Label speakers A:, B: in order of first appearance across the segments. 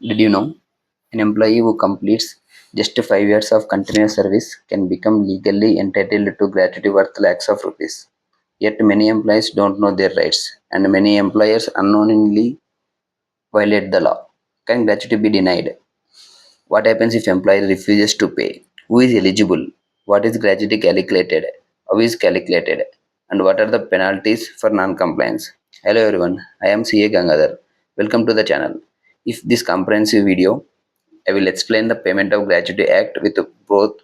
A: Did you know an employee who completes just 5 years of continuous service can become legally entitled to gratuity worth lakhs of rupees? Yet many employees don't know their rights, and many employers unknowingly violate the law. Can gratuity be denied? What happens if employer refuses to pay? Who is eligible? What is gratuity calculated? How is calculated? And what are the penalties for non-compliance? Hello everyone, I am CA Gangadhar. Welcome to the channel. If this comprehensive video, I will explain the Payment of Gratuity Act with both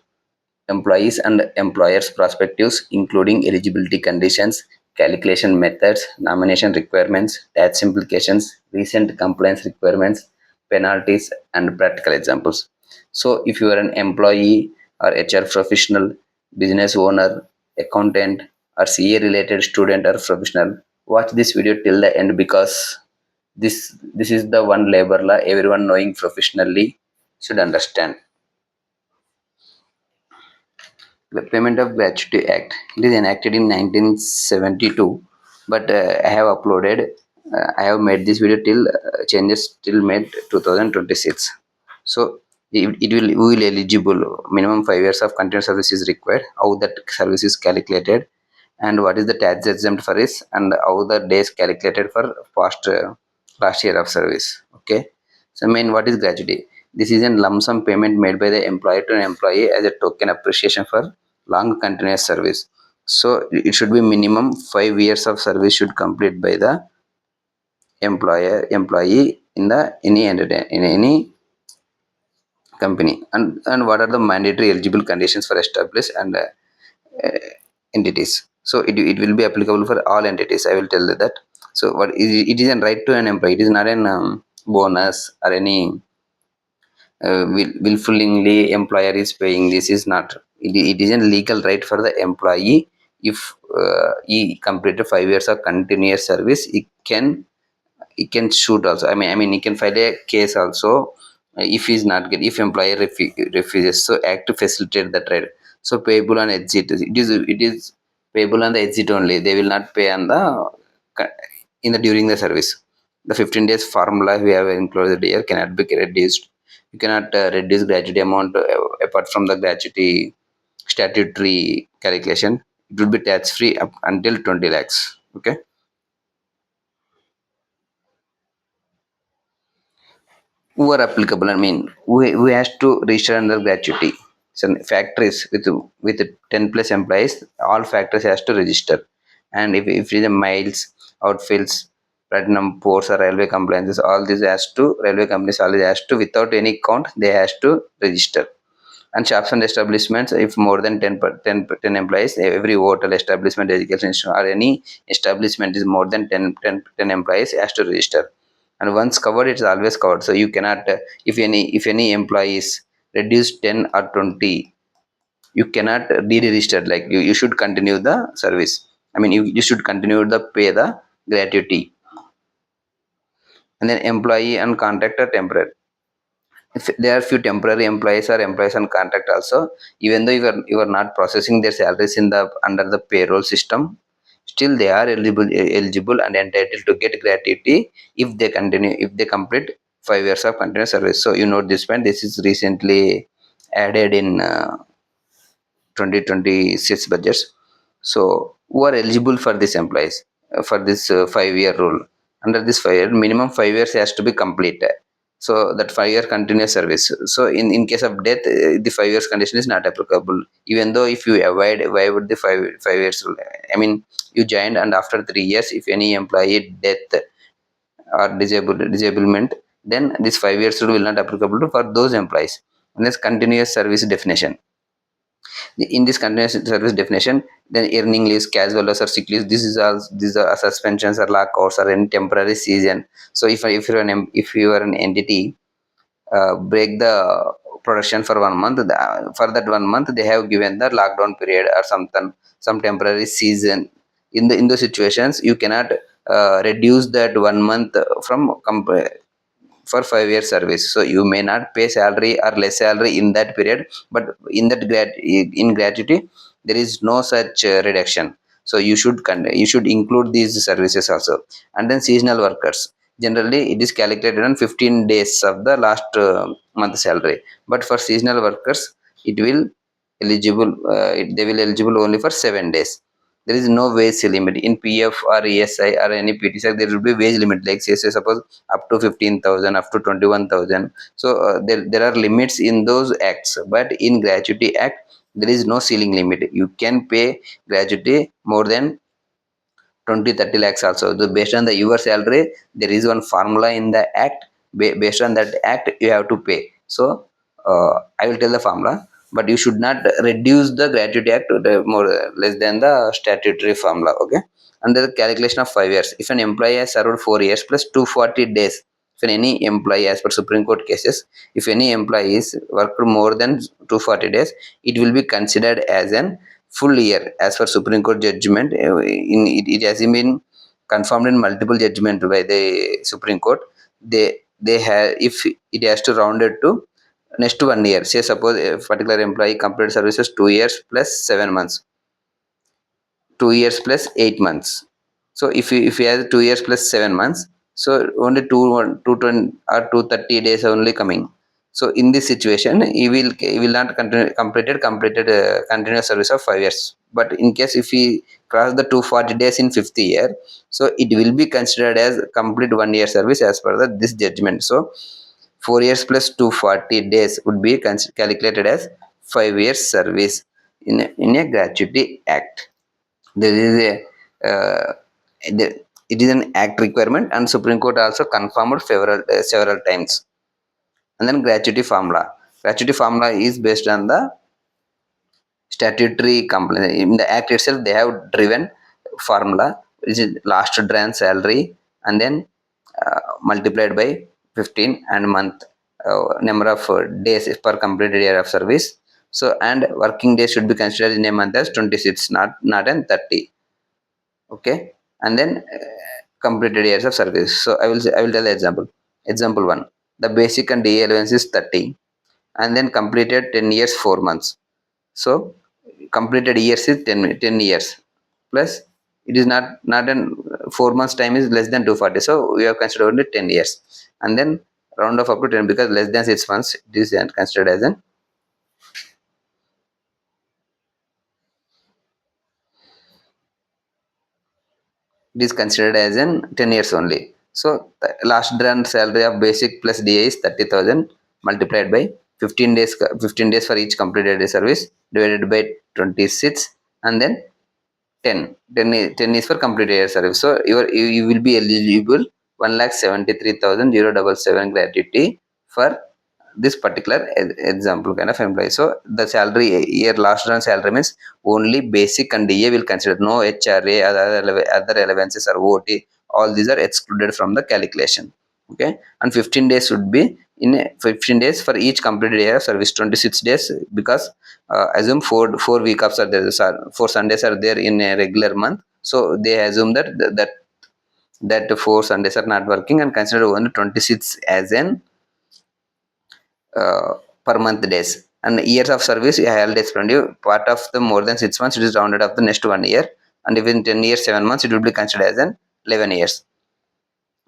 A: employees and employers' perspectives, including eligibility conditions, calculation methods, nomination requirements, tax implications, recent compliance requirements, penalties, and practical examples. So, if you are an employee or HR professional, business owner, accountant, or CA related student or professional, watch this video till the end because this is the one labor law everyone knowing professionally should understand. The Payment of Gratuity Act. It is enacted in 1972, but I have uploaded. I have made this video till changes till May 2026. So it will eligible. Minimum 5 years of continuous service is required. How that service is calculated, and what is the tax exempt for this, and how the days calculated for last year of service. Okay. So what is gratuity? This is a lump sum payment made by the employer to an employee as a token appreciation for long continuous service. So it should be minimum 5 years of service should complete by the employee in the any company. And what are the mandatory eligible conditions for established and entities? So it will be applicable for all entities. I will tell you that. So what is it is a right to an employee. It is not an bonus or any willfully employer is paying. This is not. It is a legal right for the employee. If he completed 5 years of continuous service, he can shoot also. He can file a case also if he's not get, if employer refuses. So act to facilitate that right. So payable on exit. It is payable on the exit only. They will not pay on the in the during the service. The 15 days formula we have included here cannot be reduced. You cannot reduce gratuity amount apart from the gratuity statutory calculation. It will be tax free up until 20 lakhs. Okay. Who are applicable? Who has to register under gratuity? So factories with 10 plus employees, all factories has to register. And if it is a miles, outfields, platinum ports or railway compliances, all these has to railway companies always has to without any count they has to register. And shops and establishments, if more than 10 employees, every hotel establishment, education institution, or any establishment is more than 10 employees has to register. And once covered, it's always covered. So you cannot if any employees reduce 10 or 20, you cannot de-register. Like you should continue the service. You should continue the pay the gratuity. And then employee and contractor temporary. If there are few temporary employees or employees on contract also, even though you are not processing their salaries in the under the payroll system, still they are eligible and entitled to get gratuity if they complete 5 years of continuous service. So you know this point. This is recently added in 2026 budgets. So who are eligible for these employees for this 5 year rule? Under this 5 year, minimum 5 years has to be complete. So that 5 year continuous service. So in case of death, the 5 years condition is not applicable. Even though if you avoid why would the five years rule? You joined and after 3 years, if any employee death or disablement, then this 5 years rule will not applicable to for those employees. And this continuous service definition. In this continuous service definition, then earning leaves, casual or sick leaves, these are suspensions or lockouts or any temporary season. So if you are an entity, break the production for 1 month, for that 1 month they have given the lockdown period or some temporary season. In those situations, you cannot reduce that 1 month from for 5 year service. So you may not pay salary or less salary in that period, but in gratuity there is no such reduction. So you should include these services also. And then seasonal workers, generally it is calculated on 15 days of the last month salary. But for seasonal workers, it will they will eligible only for 7 days. There is no wage limit in PF or ESI or any PTC. There will be wage limit, like say suppose up to 15,000, up to 21,000. So there are limits in those acts, but in Gratuity Act there is no ceiling limit. You can pay gratuity more than 20-30 lakhs also. So based on your salary, there is one formula in the act. Based on that act, you have to pay. So I will tell the formula, but you should not reduce the Gratuity Act to the more less than the statutory formula. Okay. Under the calculation of 5 years, if an employee has served 4 years plus 240 days, if any employee, as per Supreme Court cases, if any employee is worked more than 240 days, it will be considered as an full year. As per Supreme Court judgment, it has been confirmed in multiple judgment by the Supreme Court. They have, if it has to round it to next 1 year, say suppose a particular employee completed services 2 years plus 7 months, 2 years plus 8 months. So if he has 2 years plus 7 months, so only 230 days only coming. So in this situation, he will not completed continuous service of 5 years. But in case if he cross the 240 days in fifth year, so it will be considered as complete 1 year service as per this judgment. So 4 years plus 240 days would be calculated as 5 years service in a Gratuity Act. There is a it is an act requirement, and Supreme Court also confirmed several times. And then gratuity formula is based on the statutory complaint. In the act itself, they have driven formula, which is last drawn salary, and then multiplied by 15 and month, number of days per completed year of service. So and working days should be considered in a month as 26, not an 30. Okay. And then completed years of service. So I will tell the example 1. The basic and DA allowance is 30, and then completed 10 years 4 months. So completed years is 10 years plus, it is not an 4 months time is less than 240, so we have considered only 10 years, and then round off up to 10, because less than 6 months it is considered as an it is considered as in 10 years only. So the last drawn salary of basic plus DA is 30,000 multiplied by 15 days, 15 days for each completed day service, divided by 26, and then 10 is for completed year service. So you will be eligible 1,73,077 gratuity for this particular example kind of employee. So the salary year last run salary means only basic and DA will consider, no HRA, other allowances or OT, all these are excluded from the calculation. Okay. And 15 days would be in 15 days for each completed year of service, 26 days, because assume four week offs are there, 4 Sundays are there in a regular month. So they assume that 4 Sundays are not working and consider only 26 as an per month days. And years of service, I already explained you, part of the more than 6 months, it is rounded up the next 1 year, and even 10 years 7 months, it will be considered as an 11 years.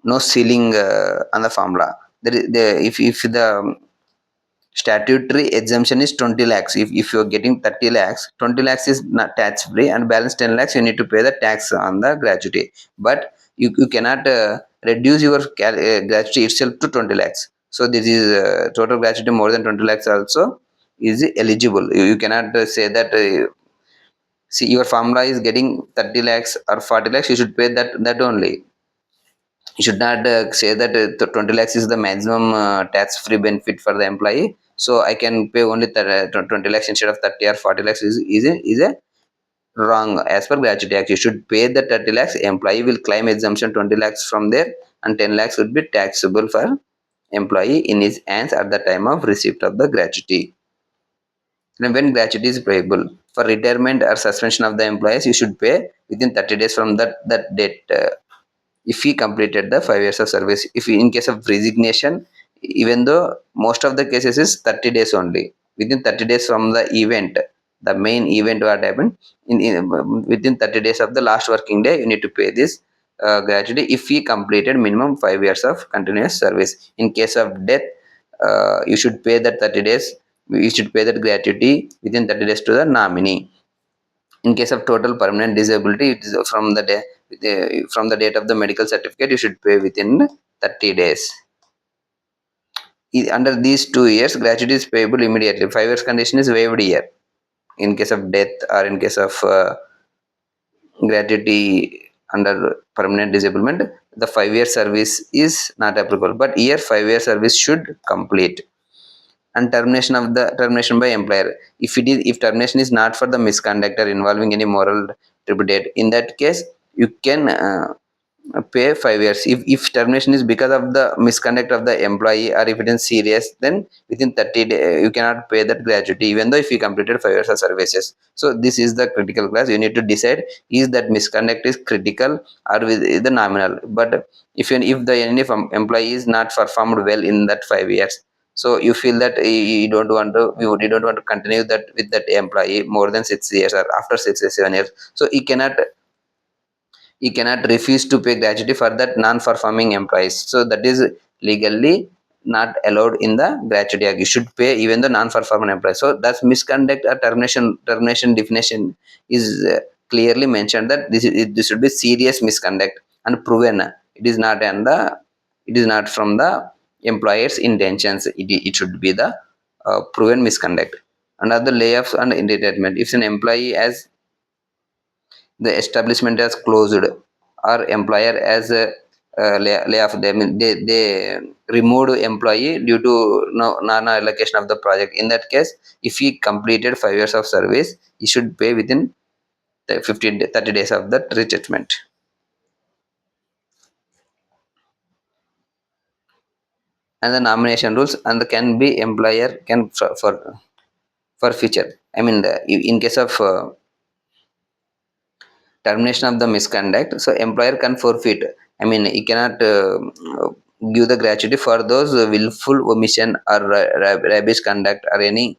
A: No ceiling on the formula. If the statutory exemption is 20 lakhs, if you are getting 30 lakhs, 20 lakhs is not tax free, and balance 10 lakhs you need to pay the tax on the gratuity. But you cannot reduce your gratuity itself to 20 lakhs. So this is total gratuity more than 20 lakhs also is eligible. You cannot say that see, your formula is getting 30 lakhs or 40 lakhs, you should pay that only. You should not say that 20 lakhs is the maximum tax free benefit for the employee, so I can pay only 20 lakhs instead of 30 or 40 lakhs is a wrong. As per Gratuity Act, you should pay the 30 lakhs, employee will claim exemption 20 lakhs from there, and 10 lakhs would be taxable for employee in his hands at the time of receipt of the gratuity. And when gratuity is payable for retirement or suspension of the employees, you should pay within 30 days from that date, if he completed the 5 years of service. If in case of resignation, even though most of the cases is 30 days only, within 30 days from the event, the main event what happened, within 30 days of the last working day, you need to pay this gratuity if he completed minimum 5 years of continuous service. In case of death, you should pay that 30 days. You should pay that gratuity within 30 days to the nominee. In case of total permanent disability, it is from the day from the date of the medical certificate. You should pay within 30 days. Under these 2 years, gratuity is payable immediately. 5 years condition is waived here. In case of death or in case of gratuity under permanent disablement, the 5 year service is not applicable. But here 5 year service should complete. And termination by employer. If termination is not for the misconduct or involving any moral tribute, in that case you can pay 5 years. If termination is because of the misconduct of the employee or if it is serious, then within 30 days you cannot pay that gratuity even though if you completed 5 years of services. So this is the critical class. You need to decide is that misconduct is critical or with the nominal. But if the any employee is not performed well in that 5 years, so you feel that you don't want to continue that with that employee more than 6 years or after 6 or 7 years. So he cannot refuse to pay gratuity for that non-performing employees. So that is legally not allowed in the gratuity act. You should pay even the non-performing employees. So that's misconduct or termination definition is clearly mentioned that this should be serious misconduct and proven. It is not from the employer's intentions. It should be the proven misconduct. And other layoffs and retirement. If an employee has the establishment has closed or employer as a layoff them, they removed employee due to no non-allocation of the project. In that case, if he completed 5 years of service, he should pay within the 30 days of that retrenchment. And the nomination rules and the can be employer can for future. I mean, in case of termination of the misconduct, so employer can forfeit. I mean, he cannot give the gratuity for those willful omission or rubbish conduct or any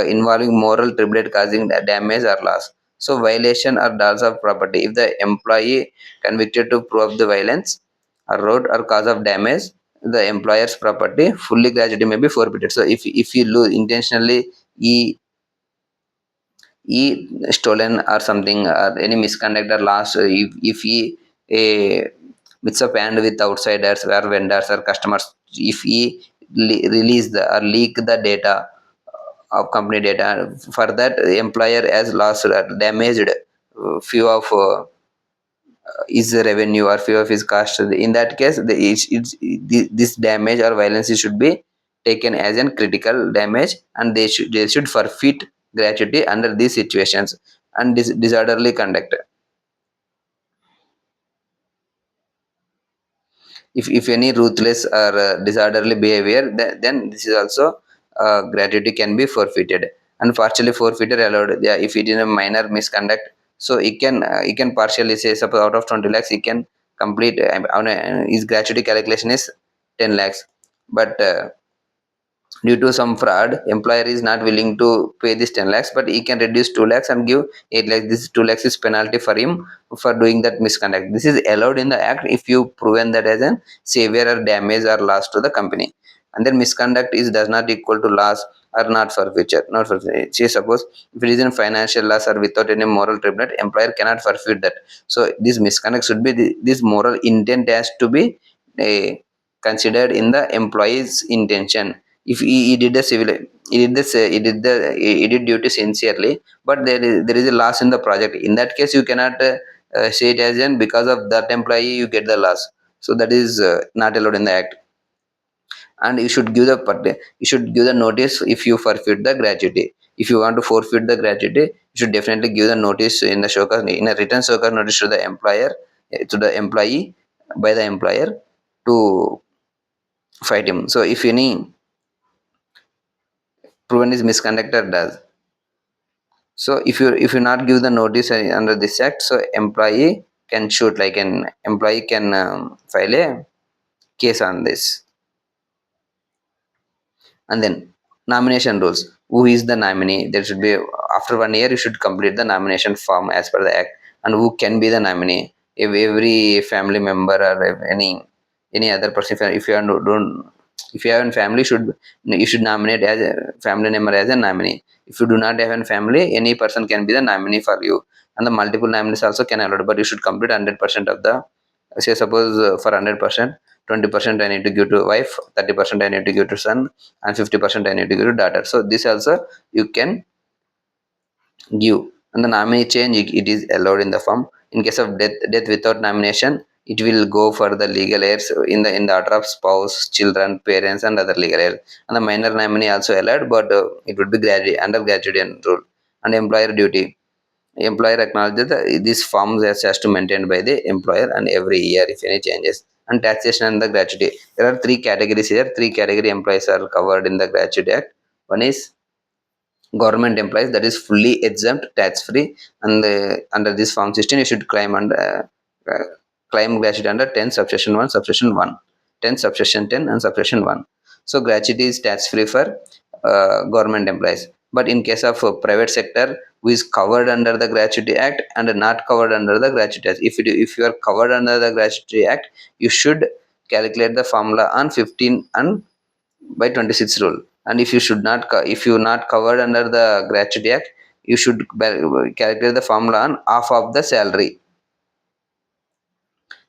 A: involving moral tribute causing damage or loss. So violation or loss of property. If the employee convicted to prove the violence or road or cause of damage the employer's property, fully gratuity may be forfeited. So if you lose intentionally, he stolen or something or any misconduct or loss, if he mix up hand with outsiders or vendors or customers, if he release the or leak the data of company data, for that employer has lost or damaged few of his revenue or few of his cost. In that case this damage or violence should be taken as a critical damage and they should forfeit gratuity under these situations. And disorderly conduct. If any ruthless or disorderly behavior, then this is also gratuity can be forfeited. And partially forfeited allowed, yeah, if it is a minor misconduct, so he can partially say suppose out of 20 lakhs he can complete his gratuity calculation is 10 lakhs, but due to some fraud employer is not willing to pay this 10 lakhs, but he can reduce 2 lakhs and give 8 lakhs. This 2 lakhs is penalty for him for doing that misconduct. This is allowed in the act if you proven that as a severe or damage or loss to the company. And then misconduct is does not equal to loss or not for future, not for future. Say suppose if it is in financial loss or without any moral tribute, employer cannot forfeit that. So this misconduct should be this moral intent has to be considered in the employee's intention. If he did a civil, he did duty sincerely, but there is a loss in the project. In that case, you cannot say it as in because of that employee you get the loss. So that is not allowed in the act. And you should give the notice if you forfeit the gratuity. If you want to forfeit the gratuity, you should definitely give the notice in the show cause, in a written show cause notice to the employer, to the employee by the employer to fight him. So if any proven is misconducted does. So if you not give the notice under this act, so employee can shoot, like an employee can file a case on this. And then nomination rules. Who is the nominee? There should be after 1 year you should complete the nomination form as per the act. And who can be the nominee? if every family member or if any other person, if you are don't if you have a family, you should nominate as a family member as a nominee. If you do not have a family, any person can be the nominee for you, and the multiple nominees also can allowed, but you should complete 100% of the, say suppose for 100%, 20% I need to give to wife, 30% I need to give to son, and 50% I need to give to daughter. So this also you can give. And the nominee change, it is allowed in the form. In case of death without nomination, it will go for the legal heirs in the order of spouse, children, parents, and other legal heirs. And the minor nominee also allowed, but it would be under gratuity rule. And employer duty, employer acknowledges these forms has to maintained by the employer, and every year if any changes. And taxation and the gratuity, there are three categories here. Three category employees are covered in the gratuity act. One is government employees, that is fully exempt, tax free, and under this form 16 you should claim under claim gratuity under 10 subsection 1 subsection 1, 10 subsection 10 and subsection 1. So gratuity is tax free for government employees. But in case of private sector, who is covered under the gratuity act and not covered under the gratuity act, if you are covered under the gratuity act, you should calculate the formula on 15 and by 26 rule. And if you should not if you not covered under the gratuity act, you should calculate the formula on half of the salary.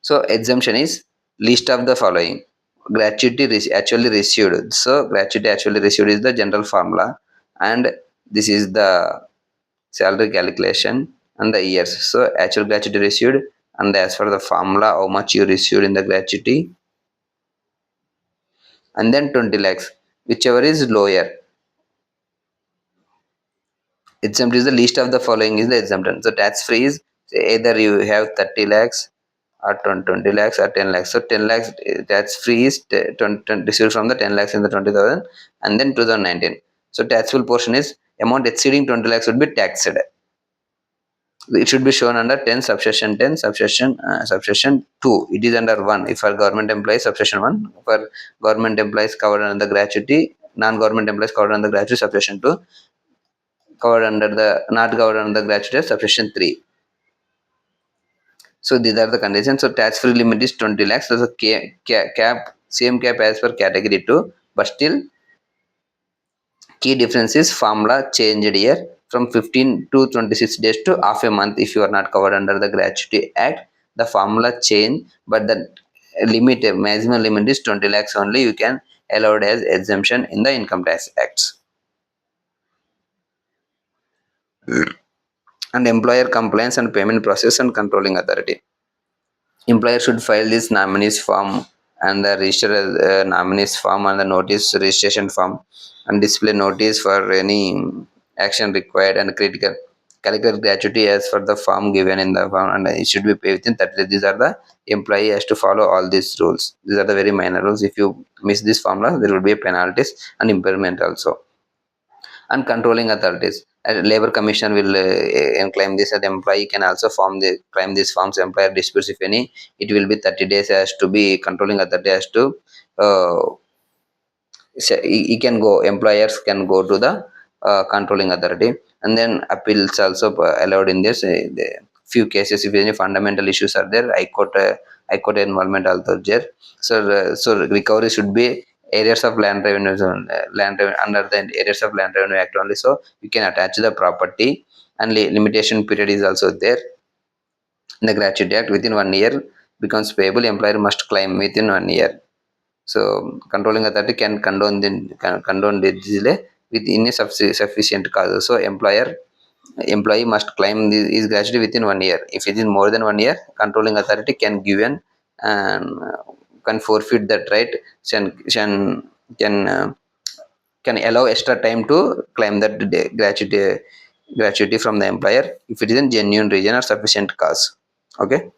A: So exemption is list of the following: gratuity actually received. So gratuity actually received is the general formula, and this is the salary calculation and the years. So actual gratuity received, and as for the formula how much you received in the gratuity, and then 20 lakhs, whichever is lower. Exempt is the least of the following is the exemption. So tax free is either you have 30 lakhs or 20 lakhs or 10 lakhs. So 10 lakhs tax free is 20 received from the 10 lakhs in the 20,000, and then 2019. So taxable portion is amount exceeding 20 lakhs would be taxed. It should be shown under 10 subsection 10 subsection 2. It is under 1 if for government employees, subsection 1 for government employees covered under the gratuity, non-government employees covered under the gratuity, subsection 2 covered under the not covered under the gratuity, subsection 3. So these are the conditions. So tax free limit is 20 lakhs. There's a cap, same cap as per category 2, but still key difference is formula changed here from 15 to 26 days to half a month. If you are not covered under the gratuity act, the formula change, but the limit, maximum limit is 20 lakhs only. You can allowed as exemption in the income tax acts. And employer compliance and payment process and controlling authority. Employer should file this nominees form and the register nominees form and the notice registration form, and display notice for any action required, and critical calculate gratuity as for the form given in the form, and it should be paid within 30 days. These are the employee has to follow all these rules. These are the very minor rules. If you miss this formula, there will be penalties and impairment also. And controlling authorities, labor commission will claim this, and employee can also claim these forms. Employer disputes if any, it will be 30 days as to be controlling authority has to uh, he can go, employers can go to the controlling authority. And then appeals also allowed in this the few cases. If any fundamental issues are there, high court involvement also there. So recovery should be areas of land revenue zone, under the areas of land revenue act only. So you can attach the property, and limitation period is also there in the gratuity act. Within 1 year becomes payable, employer must claim within 1 year. So controlling authority can condone the delay within a sufficient cause. So employee must claim his gratuity within 1 year. If it is more than 1 year, controlling authority can give an can forfeit that right, can can allow extra time to claim that gratuity from the employer if it is a genuine reason or sufficient cause. Okay.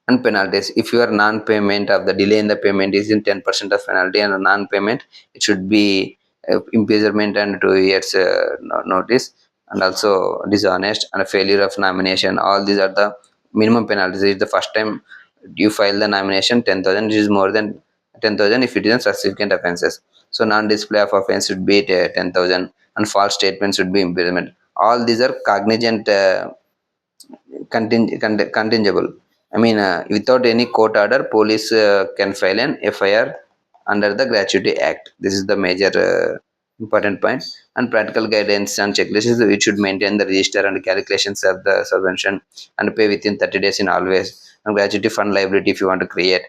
A: And penalties, if your non-payment of the delay in the payment is in 10% of penalty, and a non-payment, it should be imprisonment and 2 years notice, and also dishonest and a failure of nomination. All these are the minimum penalties. If the first time you file the nomination, 10,000, it is more than 10,000 if it is subsequent offenses. So non-display of offense should be 10,000, and false statement should be imprisonment. All these are cognizant contingable. I mean, without any court order, police can file an FIR under the Gratuity Act. This is the major important point. And practical guidance and checklists, which should maintain the register and calculations of the subvention and pay within 30 days in always. And gratuity fund liability, if you want to create,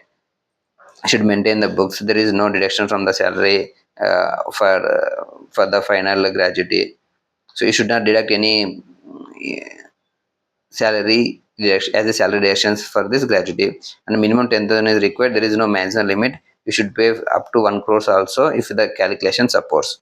A: should maintain the books. There is no deduction from the salary for the final gratuity. So you should not deduct any salary as a salary deductions for this gratuity, and minimum 10,000 is required. There is no maximum limit. You should pay up to 1 crore also if the calculation supports.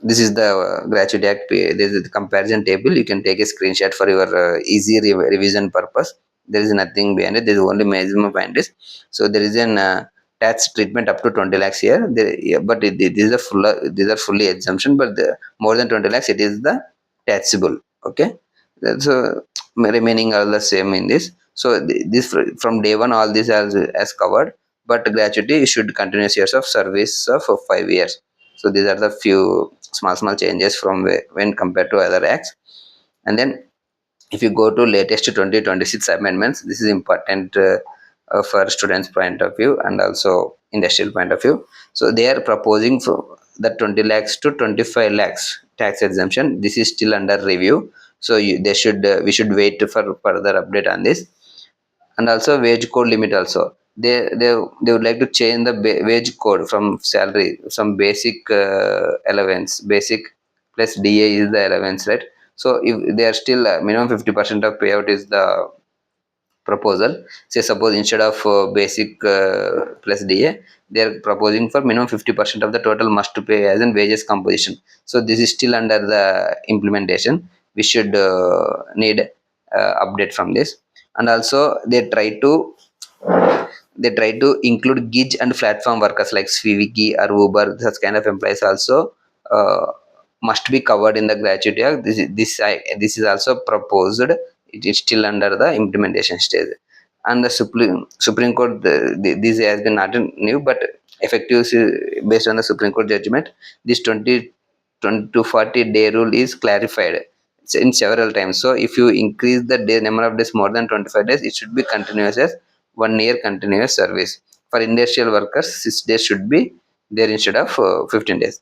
A: This is the gratuity act. This is the comparison table. You can take a screenshot for your easy revision purpose. There is nothing behind it. There is only maximum behind this. So there is an tax treatment up to 20 lakhs here. Yeah, but this is a full, these are fully exemption, but more than 20 lakhs it is the taxable. Okay, so remaining all the same in this. So this from day one all this as covered, but gratuity should continuous years of service of 5 years. So these are the few small changes from when compared to other acts. And then if you go to latest 2026 amendments, this is important for students point of view and also industrial point of view. So they are proposing for the 20 lakhs to 25 lakhs tax exemption. This is still under review, so they should we should wait for further update on this. And also wage code limit also, they would like to change the wage code from salary, some basic allowance, basic plus DA is the allowance, right? So if they are still minimum 50% of payout is the proposal. Say suppose instead of basic plus DA, they are proposing for minimum 50% of the total must pay as in wages composition. So this is still under the implementation. We should need update from this. And also they try to include gig and platform workers like Swiggy or Uber. Such kind of employees also must be covered in the gratuity act. This is also proposed. It is still under the implementation stage. And the Supreme Court, this has been not new, but effective based on the Supreme Court judgment. This 20 to 40-day rule is clarified in several times. So if you increase the number of days more than 25 days, it should be continuous as 1 year continuous service. For industrial workers, 6 days should be there instead of 15 days.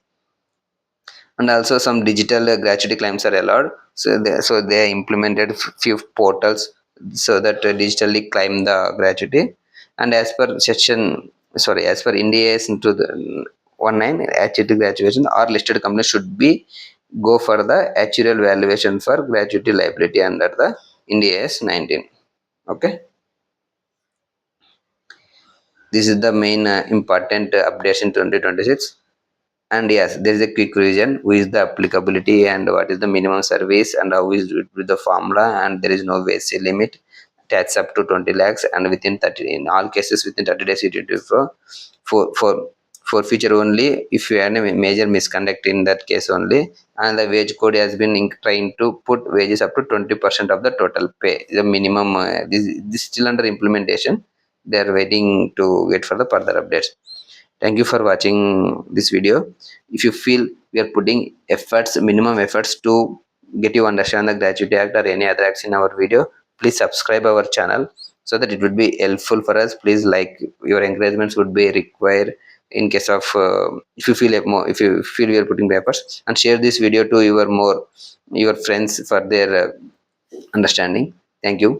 A: And also some digital gratuity claims are allowed. So they implemented few portals so that digitally claim the gratuity. And as per India's into the 19 gratuity graduation, or listed companies should be go for the actuarial valuation for gratuity liability under the India's 19. Okay, this is the main important updates in 2026. And yes, there is a quick revision: who is the applicability and what is the minimum service and how is it with the formula. And there is no wage limit. Tax up to 20 lakhs and within 30, in all cases within 30 days it will for future only if you have a major misconduct in that case only. And the wage code has been trying to put wages up to 20% of the total pay, the minimum. This still under implementation. They are waiting to wait for the further updates. Thank you for watching this video. If you feel we are putting minimum efforts to get you understand the gratuity act or any other acts in our video, please subscribe our channel so that it would be helpful for us. Please like, your encouragements would be required in case of if you feel we are putting efforts. And share this video to your friends for their understanding. Thank you.